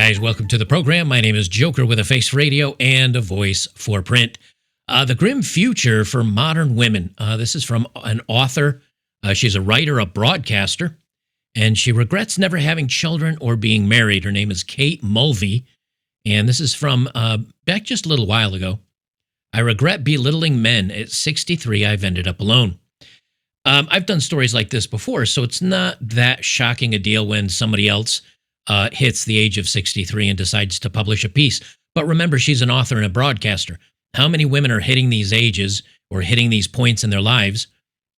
guys, welcome to the program. My name is Joker with a face for radio and a voice for print. The grim future for modern women. This is from an author. She's a writer, a broadcaster, and she regrets never having children or being married. Her name is Kate Mulvey, and this is from back just a little while ago. I regret belittling men. At 63, I've ended up alone. I've done stories like this before, so it's not that shocking a deal when somebody else hits the age of 63 and decides to publish a piece. But remember, she's an author and a broadcaster. How many women are hitting these ages or hitting these points in their lives,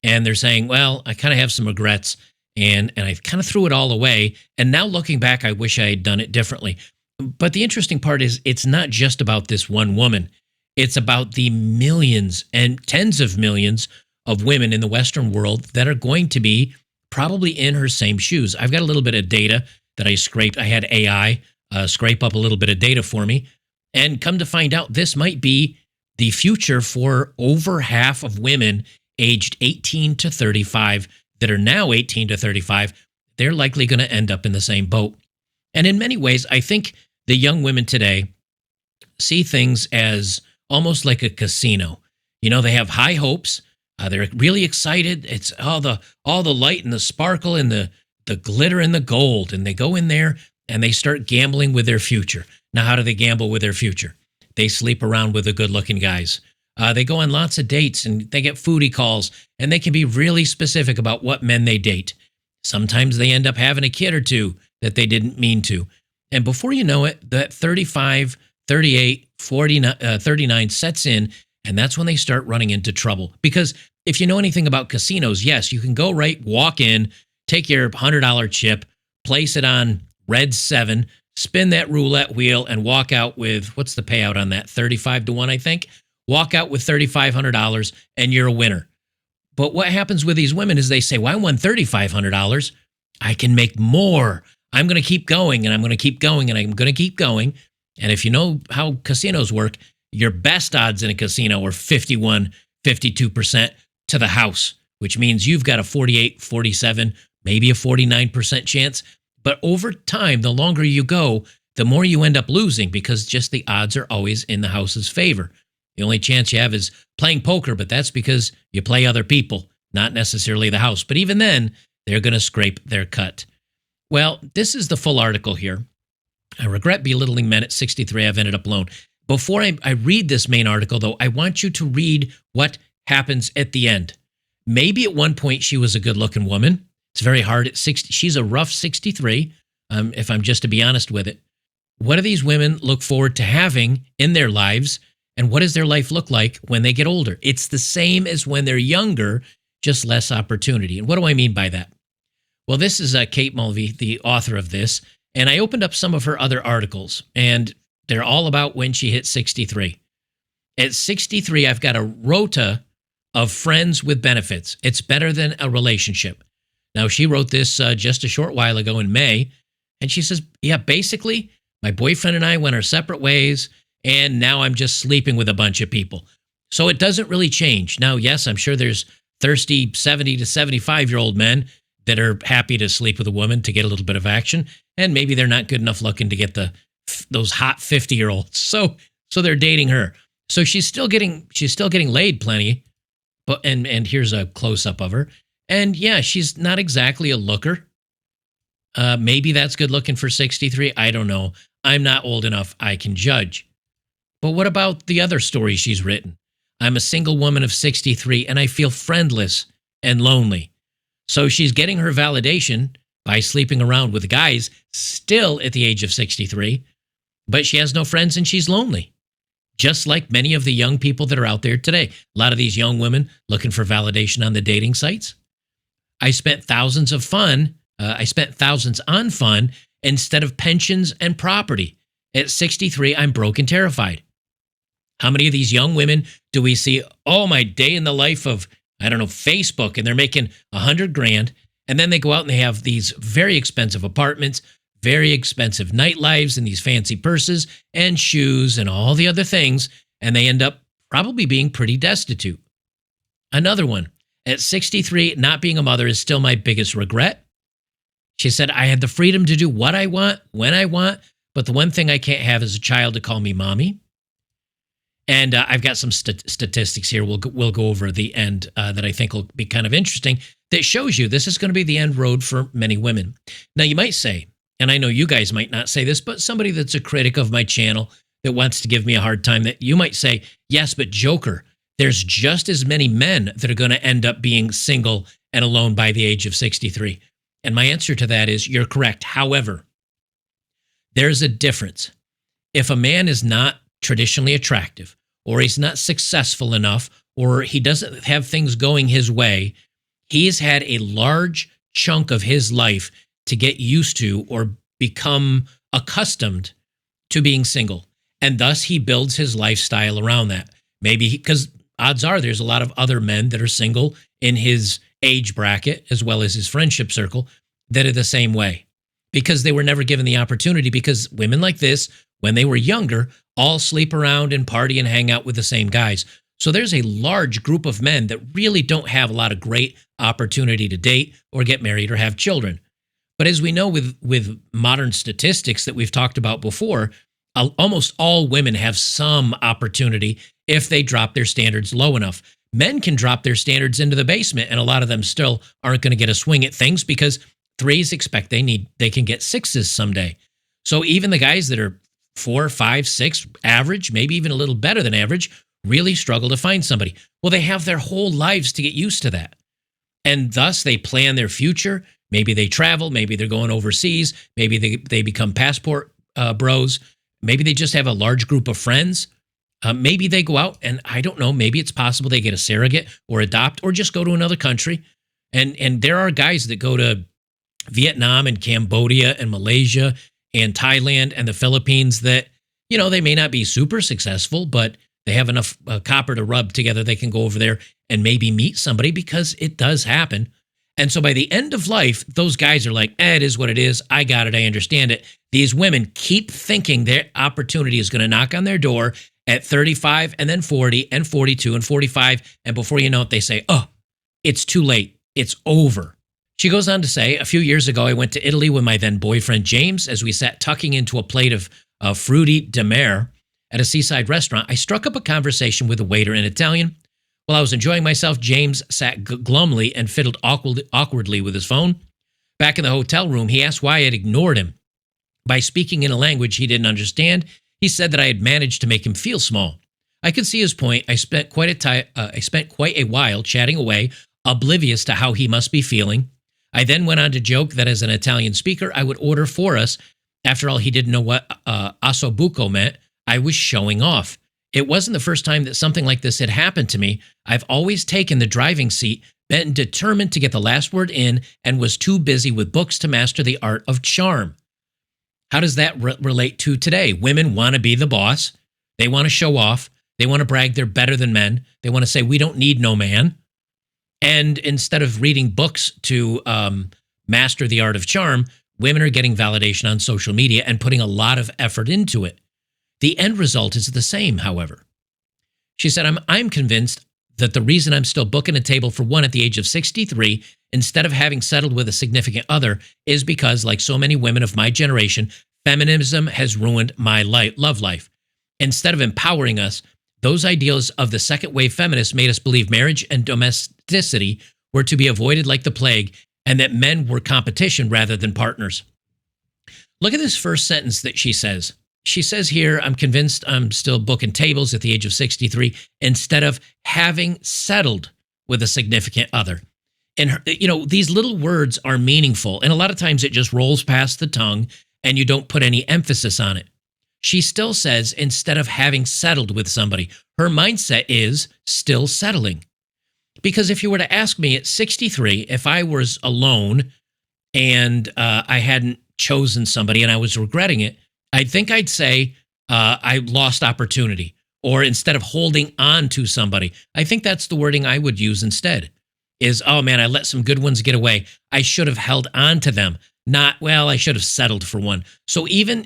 and they're saying, well, I kind of have some regrets, and I kind of threw it all away, and now looking back, I wish I had done it differently. But the interesting part is it's not just about this one woman. It's about the millions and tens of millions of women in the Western world that are going to be probably in her same shoes. I've got a little bit of data that I scraped. I had AI scrape up a little bit of data for me, and come to find out this might be the future for over half of women aged 18 to 35 that are now 18 to 35. They're likely going to end up in the same boat. And in many ways, I think the young women today see things as almost like a casino. You know, they have high hopes. They're really excited. It's all the light and the sparkle and the glitter and the gold. And they go in there and they start gambling with their future. Now, how do they gamble with their future? They sleep around with the good-looking guys. They go on lots of dates and they get foodie calls, and they can be really specific about what men they date. Sometimes they end up having a kid or two that they didn't mean to. And before you know it, that 35, 38, 49, 39 sets in, and that's when they start running into trouble. Because if you know anything about casinos, yes, you can go right, walk in, take your $100 chip, place it on red 7, spin that roulette wheel, and walk out with, what's the payout on that? 35 to 1, I think. Walk out with $3,500 and you're a winner. But what happens with these women is they say, well, I won $3,500. I can make more. I'm going to keep going, and I'm going to keep going, and I'm going to keep going. And if you know how casinos work, your best odds in a casino are 51, 52% to the house, which means you've got a 48, 47, maybe a 49% chance. But over time, the longer you go, the more you end up losing, because just the odds are always in the house's favor. The only chance you have is playing poker, but that's because you play other people, not necessarily the house. But even then, they're going to scrape their cut. Well, this is the full article here. I regret belittling men at 63. I've ended up alone. Before I read this main article, though, I want you to read what happens at the end. Maybe at one point she was a good-looking woman. It's very hard at 60. She's a rough 63, if I'm just to be honest with it. What do these women look forward to having in their lives, and what does their life look like when they get older? It's the same as when they're younger, just less opportunity. And what do I mean by that? Well, this is Kate Mulvey, the author of this, and I opened up some of her other articles, and they're all about when she hit 63. At 63, I've got a rota of friends with benefits. It's better than a relationship. Now, she wrote this just a short while ago in May, and she says, yeah, basically, my boyfriend and I went our separate ways, and now I'm just sleeping with a bunch of people. So it doesn't really change. Now, yes, I'm sure there's thirsty 70 to 75-year-old men that are happy to sleep with a woman to get a little bit of action, and maybe they're not good enough looking to get those hot 50-year-olds. So they're dating her. So she's still getting laid plenty. But and here's a close-up of her. And yeah, she's not exactly a looker. Maybe that's good looking for 63. I don't know. I'm not old enough. I can judge. But what about the other stories she's written? I'm a single woman of 63 and I feel friendless and lonely. So she's getting her validation by sleeping around with guys still at the age of 63, but she has no friends and she's lonely. Just like many of the young people that are out there today. A lot of these young women looking for validation on the dating sites. I spent thousands on fun instead of pensions and property. At 63, I'm broke and terrified. How many of these young women do we see, oh, my day in the life of, I don't know, Facebook, and they're making $100,000, and then they go out and they have these very expensive apartments, very expensive nightlives, and these fancy purses and shoes and all the other things, and they end up probably being pretty destitute. Another one, at 63, not being a mother is still my biggest regret. She said, I had the freedom to do what I want, when I want, but the one thing I can't have is a child to call me mommy. And I've got some statistics here we'll go over at the end that I think will be kind of interesting that shows you this is going to be the end road for many women. Now, you might say, and I know you guys might not say this, but somebody that's a critic of my channel that wants to give me a hard time, that you might say, yes, but Joker, there's just as many men that are going to end up being single and alone by the age of 63. And my answer to that is you're correct. However, there's a difference. If a man is not traditionally attractive, or he's not successful enough, or he doesn't have things going his way, he's had a large chunk of his life to get used to or become accustomed to being single. And thus he builds his lifestyle around that. Maybe because odds are there's a lot of other men that are single in his age bracket, as well as his friendship circle, that are the same way. Because they were never given the opportunity, because women like this, when they were younger, all sleep around and party and hang out with the same guys. So there's a large group of men that really don't have a lot of great opportunity to date or get married or have children. But as we know with modern statistics that we've talked about before, almost all women have some opportunity if they drop their standards low enough. Men can drop their standards into the basement, and a lot of them still aren't going to get a swing at things because threes expect they can get sixes someday. So even the guys that are 4, 5, 6 average, maybe even a little better than average, really struggle to find somebody. Well, they have their whole lives to get used to that. And thus they plan their future. Maybe they travel, maybe they're going overseas, maybe they become passport bros, maybe they just have a large group of friends. Maybe they go out and I don't know, maybe it's possible they get a surrogate or adopt or just go to another country. And there are guys that go to Vietnam and Cambodia and Malaysia and Thailand and the Philippines that, they may not be super successful, but they have enough copper to rub together. They can go over there and maybe meet somebody, because it does happen. And so by the end of life, those guys are like, it is what it is. I got it. I understand it. These women keep thinking their opportunity is going to knock on their door at 35 and then 40 and 42 and 45. And before you know it, they say, oh, it's too late. It's over. She goes on to say, a few years ago, I went to Italy with my then boyfriend, James. As we sat tucking into a plate of fruity de mare at a seaside restaurant, I struck up a conversation with a waiter in Italian. While I was enjoying myself, James sat glumly and fiddled awkwardly with his phone. Back in the hotel room, he asked why I had ignored him. By speaking in a language he didn't understand, he said that I had managed to make him feel small. I could see his point. I spent quite a while chatting away, oblivious to how he must be feeling. I then went on to joke that as an Italian speaker, I would order for us. After all, he didn't know what ossobuco meant. I was showing off. It wasn't the first time that something like this had happened to me. I've always taken the driving seat, been determined to get the last word in, and was too busy with books to master the art of charm. How does that relate to today? Women want to be the boss. They want to show off. They want to brag they're better than men. They want to say, we don't need no man. And instead of reading books to master the art of charm, women are getting validation on social media and putting a lot of effort into it. The end result is the same, however. She said, I'm convinced that the reason I'm still booking a table for one at the age of 63, instead of having settled with a significant other, is because, like so many women of my generation, feminism has ruined my love life. Instead of empowering us, those ideals of the second wave feminists made us believe marriage and domesticity were to be avoided like the plague, and that men were competition rather than partners. Look at this first sentence that she says. She says here, I'm convinced I'm still booking tables at the age of 63 instead of having settled with a significant other. And, these little words are meaningful. And a lot of times it just rolls past the tongue and you don't put any emphasis on it. She still says, instead of having settled with somebody, her mindset is still settling. Because if you were to ask me at 63, if I was alone and I hadn't chosen somebody and I was regretting it, I think I'd say I lost opportunity. Or instead of holding on to somebody, I think that's the wording I would use instead. Is, oh man, I let some good ones get away. I should have held on to them. Not, well, I should have settled for one. So even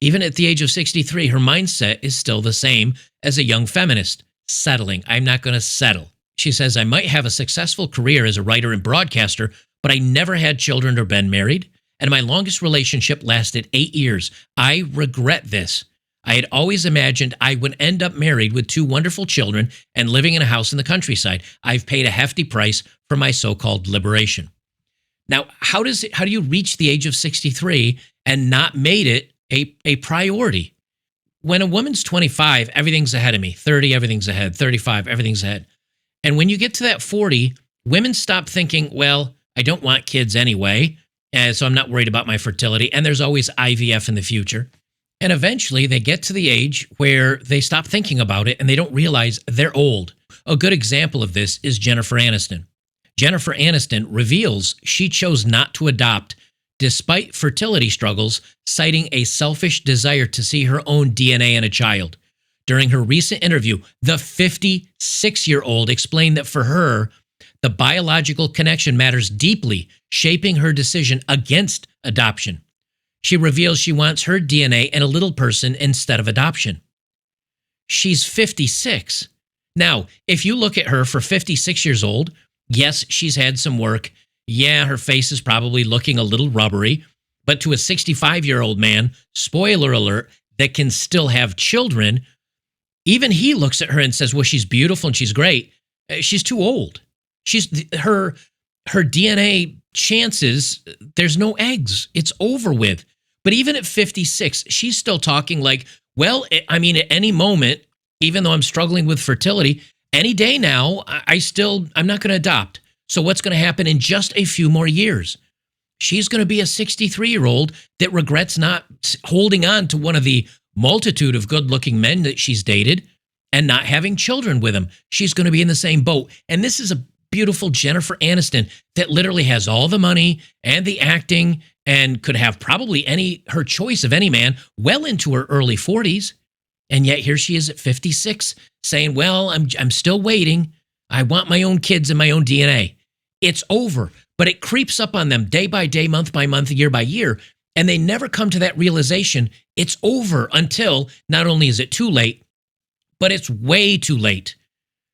at the age of 63, her mindset is still the same as a young feminist. Settling. I'm not going to settle. She says, I might have a successful career as a writer and broadcaster, but I never had children or been married. and my longest relationship lasted 8 years. I regret this. I had always imagined I would end up married with 2 wonderful children and living in a house in the countryside. I've paid a hefty price for my so-called liberation. Now, how do you reach the age of 63 and not made it a priority? When a woman's 25, everything's ahead of me. 30, everything's ahead. 35, everything's ahead. And when you get to that 40, women stop thinking, well, I don't want kids anyway, and so I'm not worried about my fertility, and there's always IVF in the future. And eventually they get to the age where they stop thinking about it and they don't realize they're old. A good example of this is Jennifer Aniston. Jennifer Aniston reveals she chose not to adopt despite fertility struggles, citing a selfish desire to see her own DNA in a child. During her recent interview, the 56-year-old explained that for her, the biological connection matters deeply, shaping her decision against adoption. She reveals she wants her DNA in a little person instead of adoption. She's 56. Now, if you look at her for 56 years old, yes, she's had some work. Yeah, her face is probably looking a little rubbery. But to a 65-year-old man, spoiler alert, that can still have children, even he looks at her and says, well, she's beautiful and she's great. She's too old. Her DNA chances, there's no eggs. It's over with. But even at 56, she's still talking like, well, I mean, at any moment, even though I'm struggling with fertility, any day now, I'm not going to adopt. So what's going to happen in just a few more years? She's going to be a 63-year-old that regrets not holding on to one of the multitude of good-looking men that she's dated and not having children with him. She's going to be in the same boat. And this is a beautiful Jennifer Aniston that literally has all the money and the acting and could have probably her choice of any man well into her early 40s. And yet here she is at 56 saying, well, I'm still waiting. I want my own kids and my own DNA. It's over, but it creeps up on them day by day, month by month, year by year. And they never come to that realization it's over until not only is it too late, but it's way too late.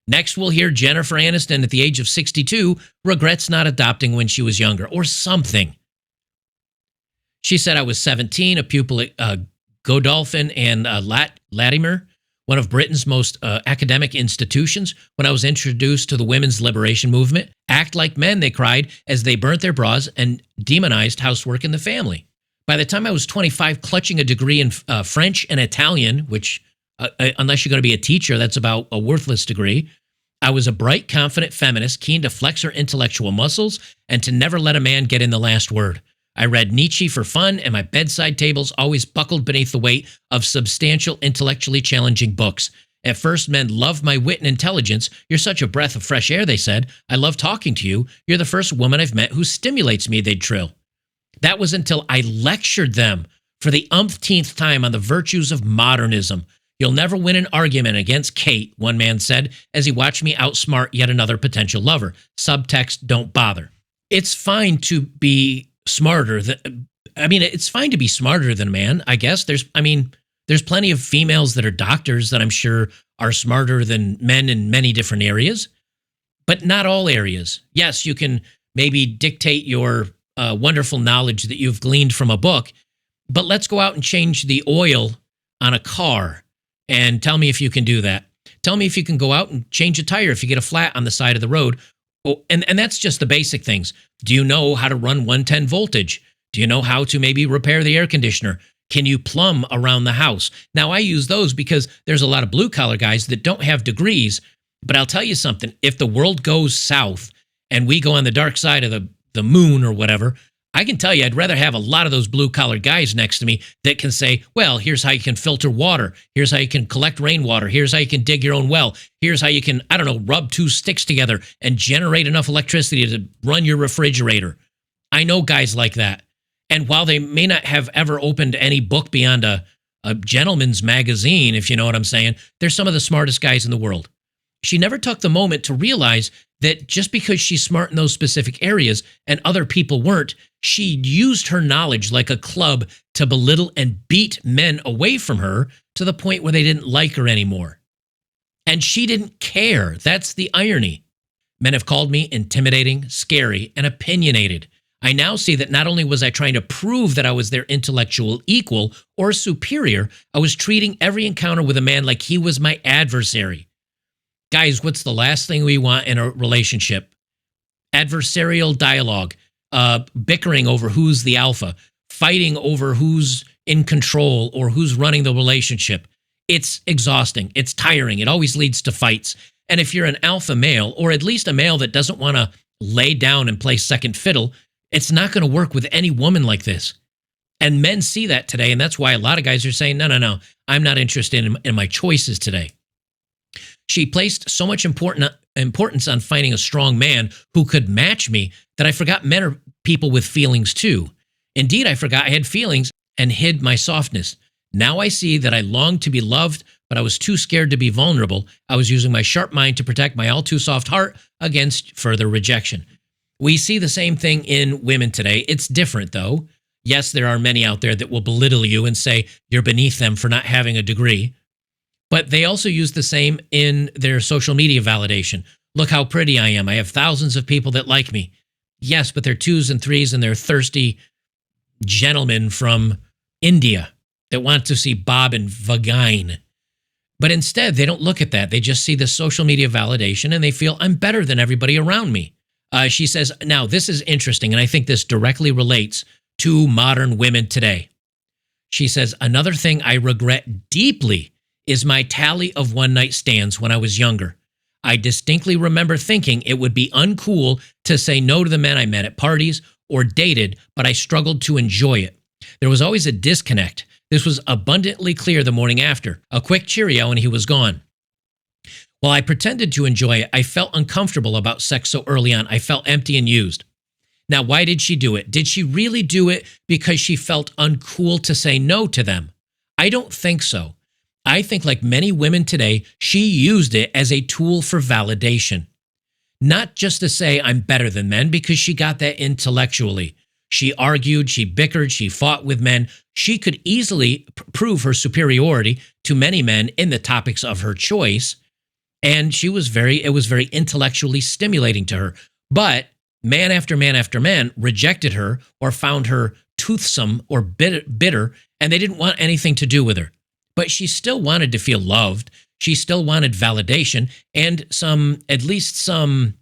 Next, we'll hear Jennifer Aniston at the age of 62 regrets not adopting when she was younger or something. She said, I was 17, a pupil at Godolphin and Latimer, one of Britain's most academic institutions, when I was introduced to the women's liberation movement. Act like men, they cried, as they burnt their bras and demonized housework in the family. By the time I was 25, clutching a degree in French and Italian, which, unless you're going to be a teacher, that's about a worthless degree, I was a bright, confident feminist, keen to flex her intellectual muscles and to never let a man get in the last word. I read Nietzsche for fun, and my bedside tables always buckled beneath the weight of substantial, intellectually challenging books. At first, men loved my wit and intelligence. You're such a breath of fresh air, they said. I love talking to you. You're the first woman I've met who stimulates me, they'd trill. That was until I lectured them for the umpteenth time on the virtues of modernism. You'll never win an argument against Kate, one man said, as he watched me outsmart yet another potential lover. Subtext, don't bother. It's fine to be smarter than, it's fine to be smarter than a man, I guess. There's plenty of females that are doctors that I'm sure are smarter than men in many different areas, but not all areas. Yes, you can maybe dictate your wonderful knowledge that you've gleaned from a book, but let's go out and change the oil on a car and tell me if you can do that. Tell me if you can go out and change a tire if you get a flat on the side of the road. Oh, and that's just the basic things. Do you know how to run 110 voltage? Do you know how to maybe repair the air conditioner? Can you plumb around the house? Now, I use those because there's a lot of blue-collar guys that don't have degrees, but I'll tell you something. If the world goes south and we go on the dark side of the moon or whatever, I can tell you I'd rather have a lot of those blue-collar guys next to me that can say, well, here's how you can filter water. Here's how you can collect rainwater. Here's how you can dig your own well. Here's how you can, rub 2 sticks together and generate enough electricity to run your refrigerator. I know guys like that. And while they may not have ever opened any book beyond a gentleman's magazine, if you know what I'm saying, they're some of the smartest guys in the world. She never took the moment to realize that just because she's smart in those specific areas and other people weren't, she used her knowledge like a club to belittle and beat men away from her to the point where they didn't like her anymore. And she didn't care. That's the irony. Men have called me intimidating, scary, and opinionated. I now see that not only was I trying to prove that I was their intellectual equal or superior, I was treating every encounter with a man like he was my adversary. Guys, what's the last thing we want in a relationship? Adversarial dialogue, bickering over who's the alpha, fighting over who's in control or who's running the relationship. It's exhausting. It's tiring. It always leads to fights. And if you're an alpha male, or at least a male that doesn't want to lay down and play second fiddle, it's not going to work with any woman like this. And men see that today, and that's why a lot of guys are saying, no, I'm not interested in my choices today. She placed so much importance on finding a strong man who could match me that I forgot men are people with feelings too. Indeed, I forgot I had feelings and hid my softness. Now I see that I longed to be loved, but I was too scared to be vulnerable. I was using my sharp mind to protect my all too soft heart against further rejection. We see the same thing in women today. It's different, though. Yes, there are many out there that will belittle you and say you're beneath them for not having a degree. But they also use the same in their social media validation. Look how pretty I am. I have thousands of people that like me. Yes, but they're 2s and 3s and they're thirsty gentlemen from India that want to see Bob and vagine. But instead, they don't look at that. They just see the social media validation and they feel I'm better than everybody around me. She says, now this is interesting, and I think this directly relates to modern women today. She says, another thing I regret deeply is my tally of one-night stands when I was younger. I distinctly remember thinking it would be uncool to say no to the men I met at parties or dated, but I struggled to enjoy it. There was always a disconnect. This was abundantly clear the morning after. A quick cheerio and he was gone. While I pretended to enjoy it, I felt uncomfortable about sex so early on. I felt empty and used. Now, why did she do it? Did she really do it because she felt uncool to say no to them? I don't think so. I think, like many women today, she used it as a tool for validation. Not just to say I'm better than men, because she got that intellectually. She argued, she bickered, she fought with men. She could easily prove her superiority to many men in the topics of her choice. And it was very intellectually stimulating to her. But man after man after man rejected her or found her toothsome or bitter, and they didn't want anything to do with her. But she still wanted to feel loved. She still wanted validation and at least some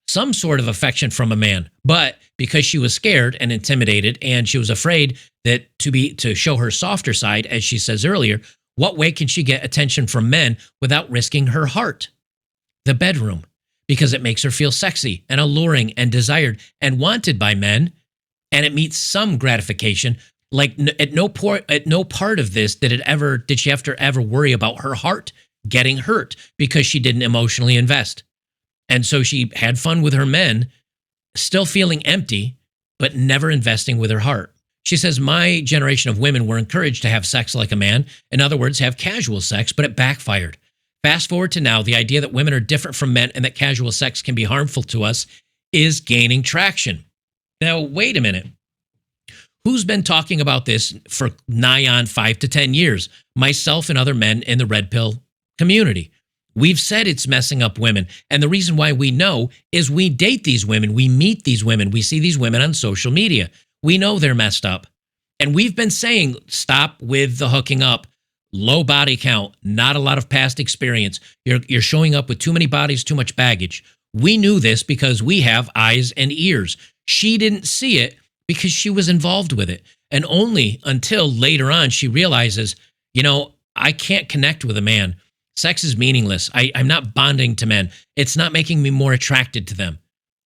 sort of affection from a man. But because she was scared and intimidated, and she was afraid that to show her softer side, as she says earlier, what way can she get attention from men without risking her heart? The bedroom, because it makes her feel sexy and alluring and desired and wanted by men, and it meets some gratification. Like at no part of this did she have to ever worry about her heart getting hurt because she didn't emotionally invest. And so she had fun with her men, still feeling empty, but never investing with her heart. She says, my generation of women were encouraged to have sex like a man. In other words, have casual sex, but it backfired. Fast forward to now, the idea that women are different from men and that casual sex can be harmful to us is gaining traction. Now, wait a minute. Who's been talking about this for nigh on 5 to 10 years? Myself and other men in the red pill community. We've said it's messing up women. And the reason why we know is we date these women. We meet these women. We see these women on social media. We know they're messed up. And we've been saying, stop with the hooking up. Low body count, not a lot of past experience. You're showing up with too many bodies, too much baggage. We knew this because we have eyes and ears. She didn't see it because she was involved with it. And only until later on she realizes, I can't connect with a man. Sex is meaningless. I'm not bonding to men. It's not making me more attracted to them.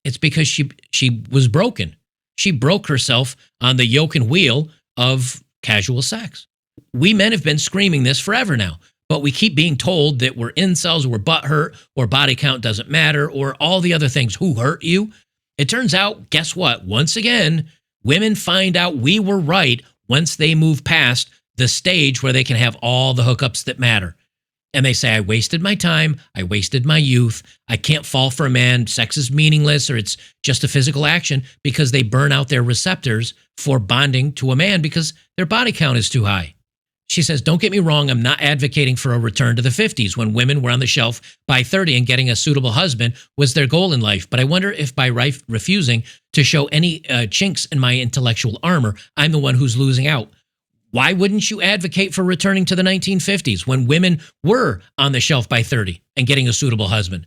It's because she was broken. She broke herself on the yoke and wheel of casual sex. We men have been screaming this forever now, but we keep being told that we're incels, we're butthurt, or body count doesn't matter, or all the other things. Who hurt you? It turns out, guess what? Once again, women find out we were right once they move past the stage where they can have all the hookups that matter. And they say, I wasted my time, I wasted my youth, I can't fall for a man, sex is meaningless, or it's just a physical action, because they burn out their receptors for bonding to a man because their body count is too high. She says, don't get me wrong, I'm not advocating for a return to the 50s when women were on the shelf by 30 and getting a suitable husband was their goal in life. But I wonder if by refusing to show any chinks in my intellectual armor, I'm the one who's losing out. Why wouldn't you advocate for returning to the 1950s when women were on the shelf by 30 and getting a suitable husband?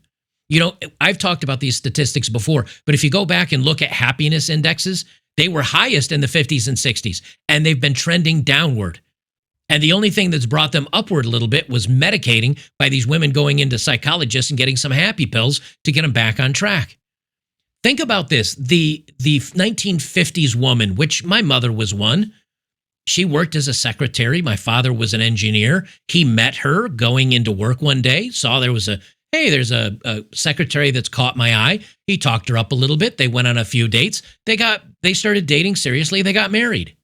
You know, I've talked about these statistics before, but if you go back and look at happiness indexes, they were highest in the 50s and 60s, and they've been trending downward. And the only thing that's brought them upward a little bit was medicating by these women going into psychologists and getting some happy pills to get them back on track. Think about this. The 1950s woman, which my mother was one, she worked as a secretary. My father was an engineer. He met her going into work one day, saw there's a secretary that's caught my eye. He talked her up a little bit. They went on a few dates. They started dating seriously. They got married.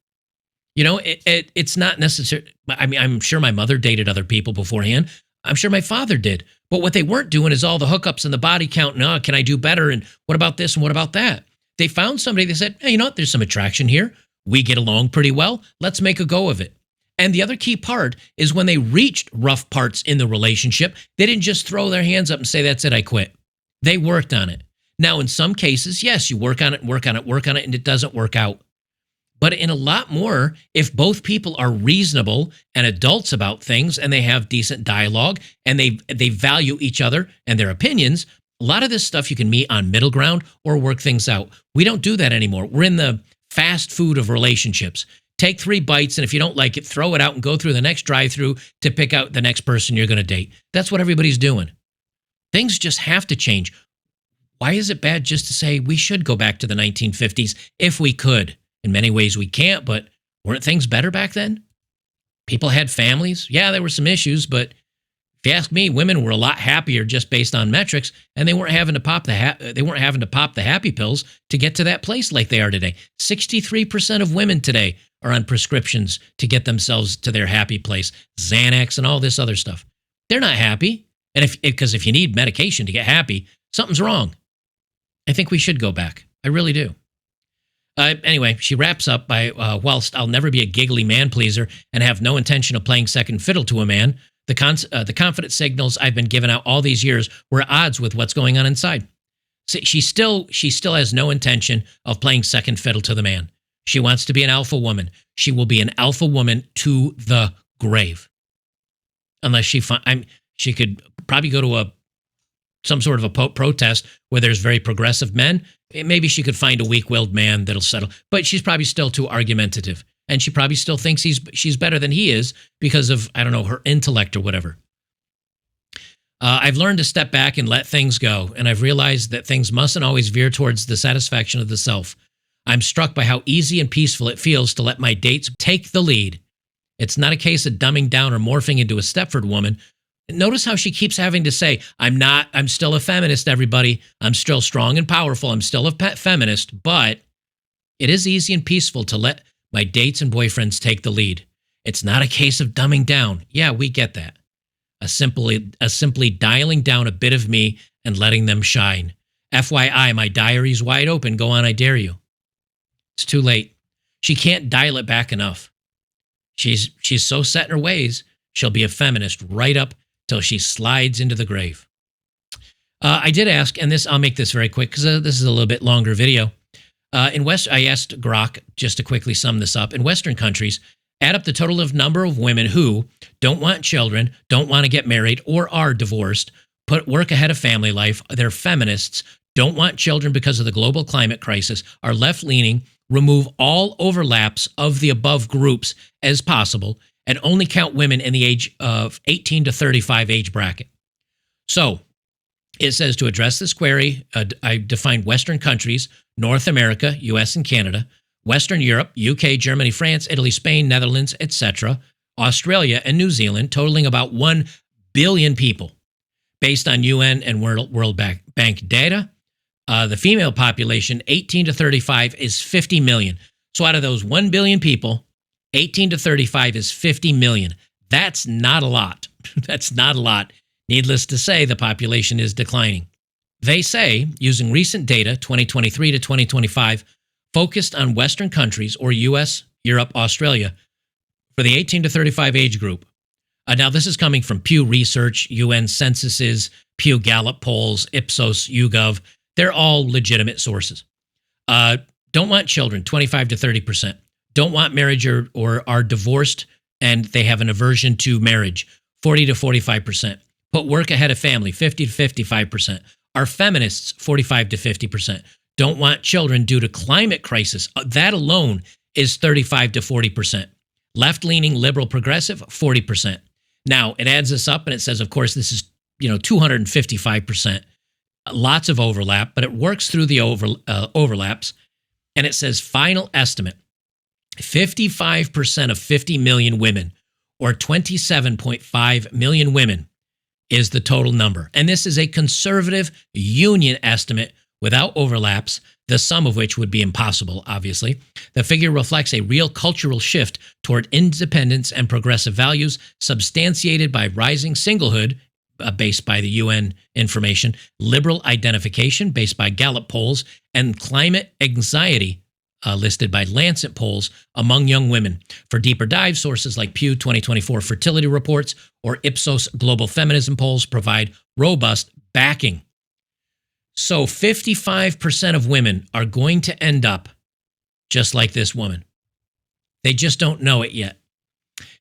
You know, it's not necessary. I mean, I'm sure my mother dated other people beforehand. I'm sure my father did. But what they weren't doing is all the hookups and the body count. And, can I do better? And what about this? And what about that? They found somebody that said, hey, you know what? There's some attraction here. We get along pretty well. Let's make a go of it. And the other key part is when they reached rough parts in the relationship, they didn't just throw their hands up and say, that's it, I quit. They worked on it. Now, in some cases, yes, you work on it, and it doesn't work out. But in a lot more, if both people are reasonable and adults about things and they have decent dialogue and they value each other and their opinions, a lot of this stuff you can meet on middle ground or work things out. We don't do that anymore. We're in the fast food of relationships. Take 3 bites, and if you don't like it, throw it out and go through the next drive-through to pick out the next person you're going to date. That's what everybody's doing. Things just have to change. Why is it bad just to say we should go back to the 1950s if we could? In many ways we can't, but weren't things better back then? People had families. Yeah, there were some issues, but if you ask me, women were a lot happier just based on metrics, and they weren't having to pop the happy pills to get to that place like they are today. 63% of women today are on prescriptions to get themselves to their happy place, Xanax and all this other stuff. They're not happy, and because if you need medication to get happy, something's wrong. I think we should go back. I really do. Anyway, she wraps up by, whilst I'll never be a giggly man pleaser and have no intention of playing second fiddle to a man, the confident signals I've been giving out all these years were at odds with what's going on inside. See, she still has no intention of playing second fiddle to the man. She wants to be an alpha woman. She will be an alpha woman to the grave. Unless she could probably go to some sort of a protest where there's very progressive men. Maybe she could find a weak-willed man that'll settle. But she's probably still too argumentative. And she probably still thinks she's better than he is because of, I don't know, her intellect or whatever. I've learned to step back and let things go. And I've realized that things mustn't always veer towards the satisfaction of the self. I'm struck by how easy and peaceful it feels to let my dates take the lead. It's not a case of dumbing down or morphing into a Stepford woman. Notice how she keeps having to say, I'm still a feminist, everybody. I'm still strong and powerful. I'm still a feminist, but it is easy and peaceful to let my dates and boyfriends take the lead. It's not a case of dumbing down. Yeah, we get that. Simply dialing down a bit of me and letting them shine. FYI, my diary's wide open. Go on, I dare you. It's too late. She can't dial it back enough. She's so set in her ways, she'll be a feminist right up till she slides into the grave. I did ask, and I'll make this very quick because this is a little bit longer video. I asked Grok, just to quickly sum this up, in Western countries, add up the total of number of women who don't want children, don't want to get married, or are divorced, put work ahead of family life, they're feminists, don't want children because of the global climate crisis, are left-leaning, remove all overlaps of the above groups as possible, and only count women in the age of 18 to 35 age bracket. So it says to address this query, I defined Western countries, North America, US and Canada, Western Europe, UK, Germany, France, Italy, Spain, Netherlands, etc., Australia and New Zealand, totaling about 1 billion people. Based on UN and World Bank data, the female population, 18 to 35, is 50 million. So out of those 1 billion people, 18 to 35 is 50 million. That's not a lot. That's not a lot. Needless to say, the population is declining. They say, using recent data, 2023 to 2025, focused on Western countries or US, Europe, Australia, for the 18 to 35 age group. Now, this is coming from Pew Research, UN censuses, Pew Gallup polls, Ipsos, YouGov. They're all legitimate sources. Don't want children, 25 to 30%. Don't want marriage or are divorced and they have an aversion to marriage, 40 to 45%. Put work ahead of family, 50 to 55%. Are feminists, 45 to 50%. Don't want children due to climate crisis. That alone is 35 to 40%. Left-leaning, liberal, progressive, 40%. Now, it adds this up and it says, of course, this is 255%. Lots of overlap, but it works through the overlaps. And it says final estimate, 55% of 50 million women, or 27.5 million women, is the total number. And this is a conservative union estimate without overlaps, the sum of which would be impossible, obviously. The figure reflects a real cultural shift toward independence and progressive values, substantiated by rising singlehood, based by the UN information, liberal identification, based by Gallup polls, and climate anxiety, listed by Lancet polls among young women. For deeper dive, sources like Pew 2024 fertility reports or Ipsos global feminism polls provide robust backing. So 55% of women are going to end up just like this woman. They just don't know it yet.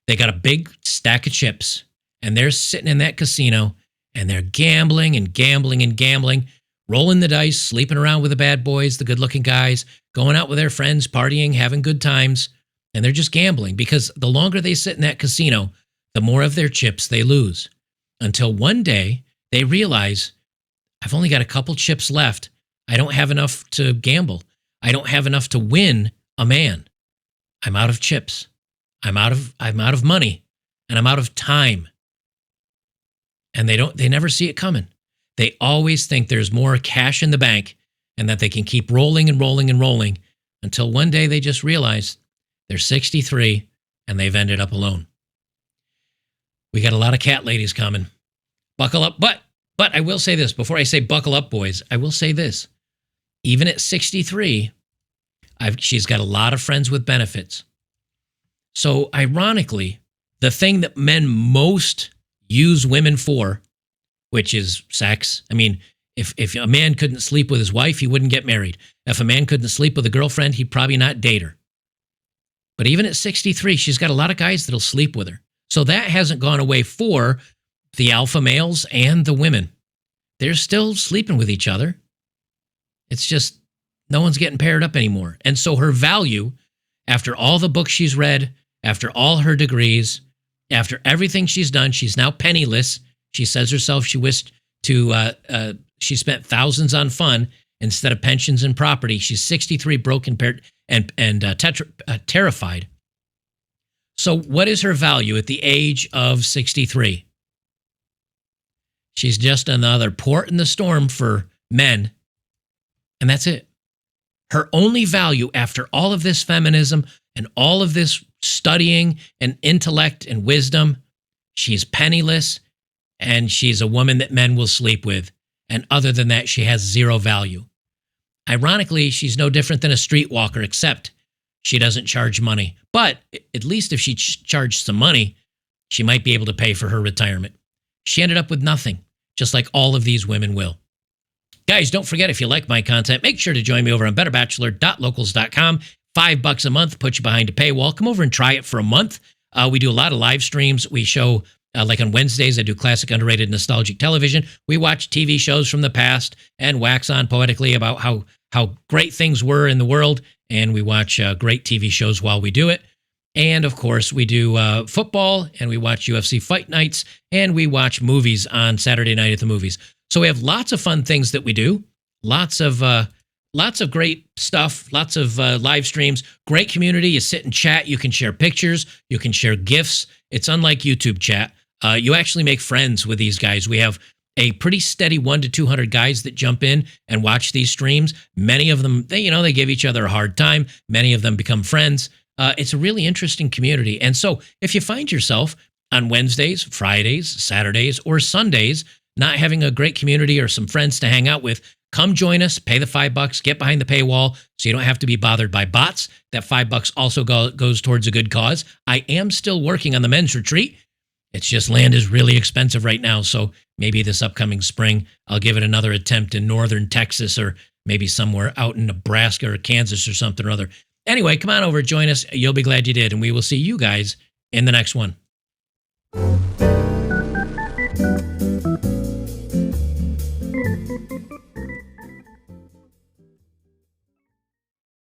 They got a big stack of chips and they're sitting in that casino and they're gambling and gambling and gambling, rolling the dice, sleeping around with the bad boys, the good-looking guys, going out with their friends, partying, having good times, and they're just gambling because the longer they sit in that casino, the more of their chips they lose. Until one day they realize, I've only got a couple chips left. I don't have enough to gamble. I don't have enough to win a man. I'm out of chips. I'm out of money, and I'm out of time. And they never see it coming. They always think there's more cash in the bank and that they can keep rolling and rolling and rolling until one day they just realize they're 63 and they've ended up alone. We got a lot of cat ladies coming. Buckle up. But I will say this, before I say buckle up, boys, I will say this. Even at 63, she's got a lot of friends with benefits. So ironically, the thing that men most use women for, which is sex. I mean, if a man couldn't sleep with his wife, he wouldn't get married. If a man couldn't sleep with a girlfriend, he'd probably not date her. But even at 63, she's got a lot of guys that'll sleep with her. So that hasn't gone away for the alpha males and the women. They're still sleeping with each other. It's just no one's getting paired up anymore. And so her value, after all the books she's read, after all her degrees, after everything she's done, she's now penniless. She says herself she wished to, she spent thousands on fun instead of pensions and property. She's 63, broke and terrified. So what is her value at the age of 63? She's just another port in the storm for men. And that's it. Her only value after all of this feminism and all of this studying and intellect and wisdom, she's penniless and she's a woman that men will sleep with. And other than that, she has zero value. Ironically, she's no different than a streetwalker, except she doesn't charge money. But at least if she charged some money, she might be able to pay for her retirement. She ended up with nothing, just like all of these women will. Guys, don't forget, if you like my content, make sure to join me over on betterbachelor.locals.com. $5 a month, put you behind a paywall. Come over and try it for a month. We do a lot of live streams. We show, like on Wednesdays, I do classic, underrated, nostalgic television. We watch TV shows from the past and wax on poetically about how great things were in the world. And we watch great TV shows while we do it. And of course, we do football, and we watch UFC fight nights, and we watch movies on Saturday night at the movies. So we have lots of fun things that we do. Lots of great stuff, lots of live streams, great community. You sit and chat. You can share pictures. You can share GIFs. It's unlike YouTube chat. You actually make friends with these guys. We have a pretty steady 100 to 200 guys that jump in and watch these streams. Many of them, they give each other a hard time. Many of them become friends. It's a really interesting community. And so if you find yourself on Wednesdays, Fridays, Saturdays, or Sundays not having a great community or some friends to hang out with, come join us, pay the $5, get behind the paywall so you don't have to be bothered by bots. That $5 also goes towards a good cause. I am still working on the men's retreat. It's just land is really expensive right now. So maybe this upcoming spring, I'll give it another attempt in northern Texas or maybe somewhere out in Nebraska or Kansas or something or other. Anyway, come on over, join us. You'll be glad you did. And we will see you guys in the next one.